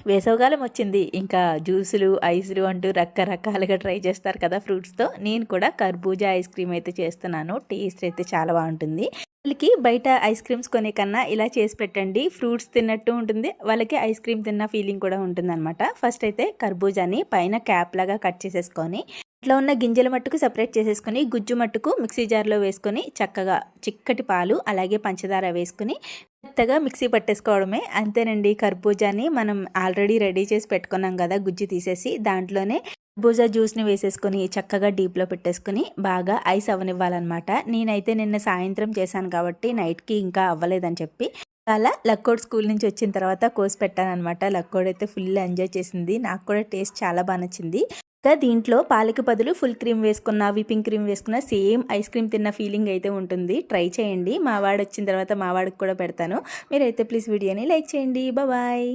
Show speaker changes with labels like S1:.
S1: వేసవికాలం వచ్చింది. ఇంకా జ్యూసులు, ఐస్‌లు అంటూ రకరకాలుగా ట్రై చేస్తారు కదా ఫ్రూట్స్‌తో. నేను కూడా కర్బూజా ఐస్ క్రీమ్ అయితే చేస్తున్నాను. టేస్ట్ అయితే చాలా బావుంటుంది. వాళ్ళకి బయట ఐస్ క్రీమ్స్ కొనే కన్నా ఇలా చేసి పెట్టండి. ఫ్రూట్స్ తిన్నట్టు ఉంటుంది. వాళ్ళకి ఐస్ క్రీమ్ తిన్న ఫీలింగ్ కూడా ఉంటుందనమాట. ఫస్ట్ అయితే కర్బూజాని పైన క్యాప్ లాగా కట్ చేసేసుకొని, ఇట్లా ఉన్న గింజల మట్టుకు సెపరేట్ చేసేసుకొని, గుజ్జు మట్టుకు మిక్సీ జార్‌లో వేసుకొని, చక్కగా చిక్కటి పాలు అలాగే పంచదార వేసుకొని మెత్తగా మిక్సీ పట్టేసుకోవడమే. అంతేనండి. కర్బూజాని మనం ఆల్రెడీ రెడీ చేసి పెట్టుకున్నాం కదా గుజ్జు తీసేసి, దాంట్లోనే కర్బూజా జ్యూస్‌ని వేసేసుకొని చక్కగా డీప్‌లో పెట్టేసుకొని బాగా ఐస్ అవ్వనివ్వాలనమాట. నేనైతే నిన్న సాయంత్రం చేశాను కాబట్టి నైట్‌కి ఇంకా అవ్వలేదని చెప్పి అలా లక్కోడ్ స్కూల్ నుంచి వచ్చిన తర్వాత కోసి పెట్టాననమాట. లక్కోడైతే ఫుల్ ఎంజాయ్ చేసింది. నాకు కూడా టేస్ట్ చాలా బా నచ్చింది. ఇంకా దీంట్లో పాలకి బదులు ఫుల్ క్రీమ్ వేసుకున్న, విప్పింగ్ క్రీమ్ వేసుకున్న సేమ్ ఐస్ క్రీమ్ తిన్న ఫీలింగ్ అయితే ఉంటుంది. ట్రై చేయండి. మా వాడు వచ్చిన తర్వాత మా వాడికి కూడా పెడతాను. మీరైతే ప్లీజ్ వీడియోని లైక్ చేయండి. బాయ్.